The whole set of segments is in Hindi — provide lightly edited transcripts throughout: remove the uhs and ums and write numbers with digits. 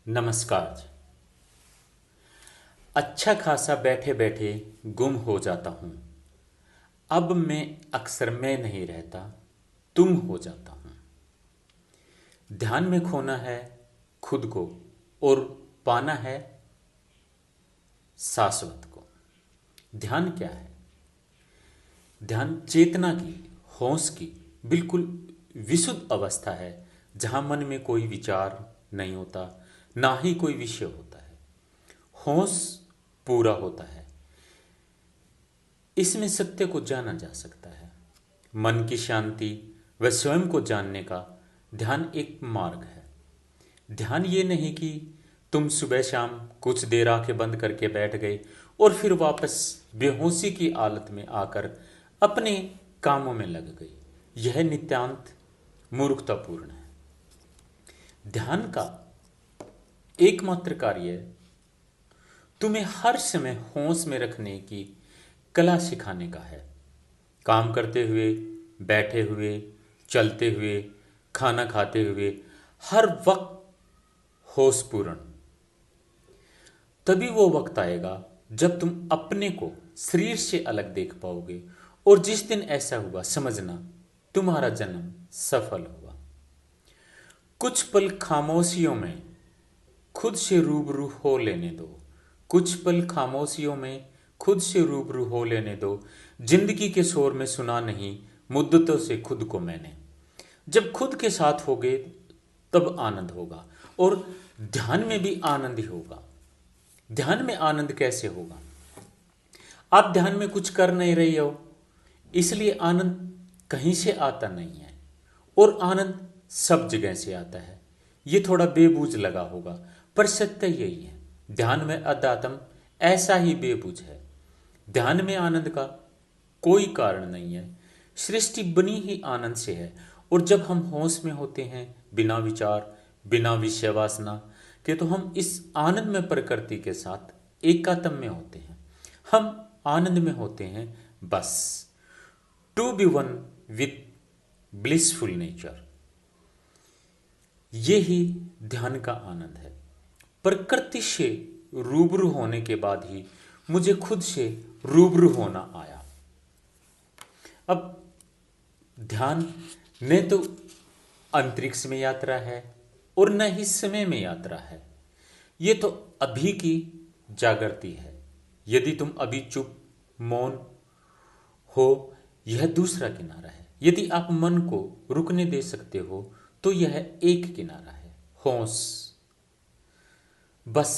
नमस्कार। अच्छा खासा बैठे बैठे गुम हो जाता हूँ। अब मैं अक्सर मैं नहीं रहता, तुम हो जाता हूँ। ध्यान में खोना है खुद को और पाना है शाश्वत को। ध्यान क्या है? ध्यान चेतना की, होश की बिल्कुल विशुद्ध अवस्था है, जहाँ मन में कोई विचार नहीं होता, ना ही कोई विषय होता है। होश पूरा होता है। इसमें सत्य को जाना जा सकता है। मन की शांति व स्वयं को जानने का ध्यान एक मार्ग है। ध्यान ये नहीं कि तुम सुबह शाम कुछ देर आंखें बंद करके बैठ गए और फिर वापस बेहोशी की हालत में आकर अपने कामों में लग गई। यह नित्यांत मूर्खतापूर्ण है। ध्यान का एकमात्र कार्य तुम्हें हर समय होश में रखने की कला सिखाने का है। काम करते हुए, बैठे हुए, चलते हुए, खाना खाते हुए, हर वक्त होशपूर्ण। तभी वो वक्त आएगा जब तुम अपने को शरीर से अलग देख पाओगे, और जिस दिन ऐसा हुआ समझना तुम्हारा जन्म सफल हुआ। कुछ पल खामोशियों में खुद से रूबरू हो लेने दो। कुछ पल खामोशियों में खुद से रूबरू हो लेने दो। जिंदगी के शोर में सुना नहीं मुद्दतों से खुद को मैंने। जब खुद के साथ होगे तब आनंद होगा, और ध्यान में भी आनंद ही होगा। ध्यान में आनंद कैसे होगा? आप ध्यान में कुछ कर नहीं रहे हो, इसलिए आनंद कहीं से आता नहीं है, और आनंद सब जगह से आता है। ये थोड़ा बेबूझ लगा होगा, पर सत्य यही है। ध्यान में अध्यात्म ऐसा ही बेबूझ है। ध्यान में आनंद का कोई कारण नहीं है। सृष्टि बनी ही आनंद से है, और जब हम होश में होते हैं, बिना विचार, बिना विषय वासना के, तो हम इस आनंद में प्रकृति के साथ एकात्म में होते हैं। हम आनंद में होते हैं, बस to be one with blissful nature. ये ही ध्यान का आनंद है। प्रकृति से रूबरू होने के बाद ही मुझे खुद से रूबरू होना आया। अब ध्यान न तो अंतरिक्ष में यात्रा है और न ही समय में यात्रा है। ये तो अभी की जागृति है। यदि तुम अभी चुप मौन हो, यह दूसरा किनारा है। यदि आप मन को रुकने दे सकते हो, तो यह एक किनारा है, होश। बस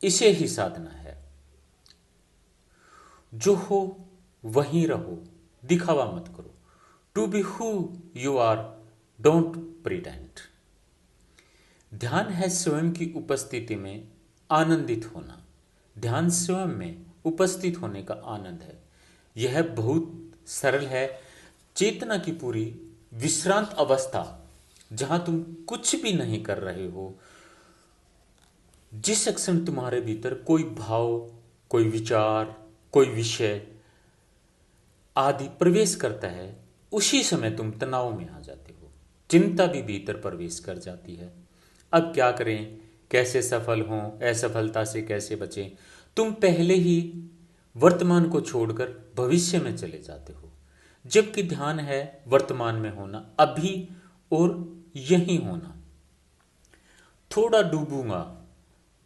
इसे ही साधना है। जो हो वहीं रहो, दिखावा मत करो। To be who you are, don't pretend. ध्यान है स्वयं की उपस्थिति में आनंदित होना। ध्यान स्वयं में उपस्थित होने का आनंद है। यह बहुत सरल है। चेतना की पूरी विश्रांत अवस्था, जहां तुम कुछ भी नहीं कर रहे हो। जिस क्षण तुम्हारे भीतर कोई भाव, कोई विचार, कोई विषय आदि प्रवेश करता है, उसी समय तुम तनाव में आ जाते हो। चिंता भी भीतर प्रवेश कर जाती है। अब क्या करें, कैसे सफल हों, असफलता से कैसे बचें? तुम पहले ही वर्तमान को छोड़कर भविष्य में चले जाते हो, जबकि ध्यान है वर्तमान में होना, अभी और यहीं होना। थोड़ा डूबूंगा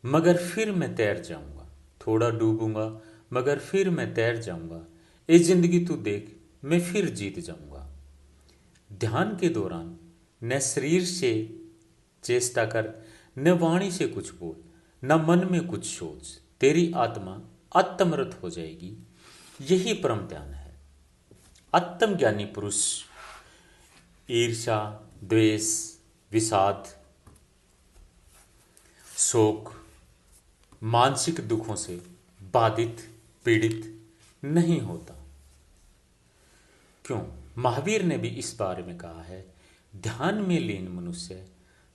मगर फिर मैं तैर जाऊंगा। थोड़ा डूबूंगा मगर फिर मैं तैर जाऊंगा। ये जिंदगी तू देख, मैं फिर जीत जाऊंगा। ध्यान के दौरान न शरीर से चेष्टा कर, न वाणी से कुछ बोल, न मन में कुछ सोच। तेरी आत्मा आत्मरत हो जाएगी। यही परम ध्यान है। आत्मज्ञानी पुरुष ईर्ष्या, द्वेष, विषाद, शोक, मानसिक दुखों से बाधित, पीड़ित नहीं होता। क्यों? महावीर ने भी इस बारे में कहा है, ध्यान में लीन मनुष्य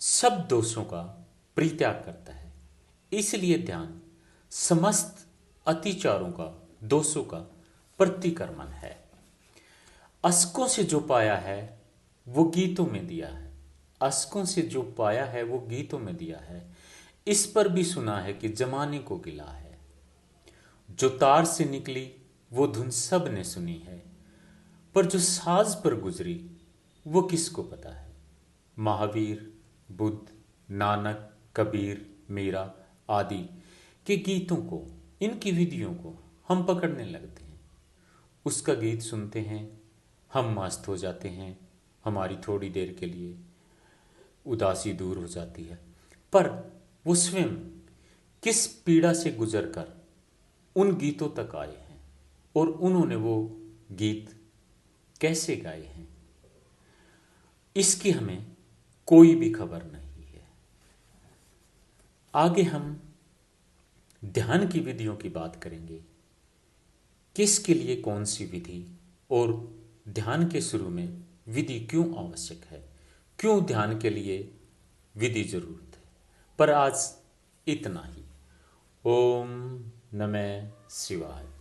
सब दोषों का परित्याग करता है। इसलिए ध्यान समस्त अतिचारों का, दोषों का प्रतिक्रमण है। अशकों से जो पाया है वो गीतों में दिया है। अशकों से जो पाया है वो गीतों में दिया है। इस पर भी सुना है कि जमाने को गिला है। जो तार से निकली वो धुन सब ने सुनी है, पर जो साज पर गुजरी वो किसको पता है। महावीर, बुद्ध, नानक, कबीर, मीरा आदि के गीतों को, इनकी विधियों को हम पकड़ने लगते हैं। उसका गीत सुनते हैं, हम मस्त हो जाते हैं, हमारी थोड़ी देर के लिए उदासी दूर हो जाती है। पर वो स्वयं किस पीड़ा से गुजरकर उन गीतों तक आए हैं और उन्होंने वो गीत कैसे गाए हैं, इसकी हमें कोई भी खबर नहीं है। आगे हम ध्यान की विधियों की बात करेंगे, किसके लिए कौन सी विधि, और ध्यान के शुरू में विधि क्यों आवश्यक है, क्यों ध्यान के लिए विधि जरूरत है। पर आज इतना ही। ओम नमः शिवाय।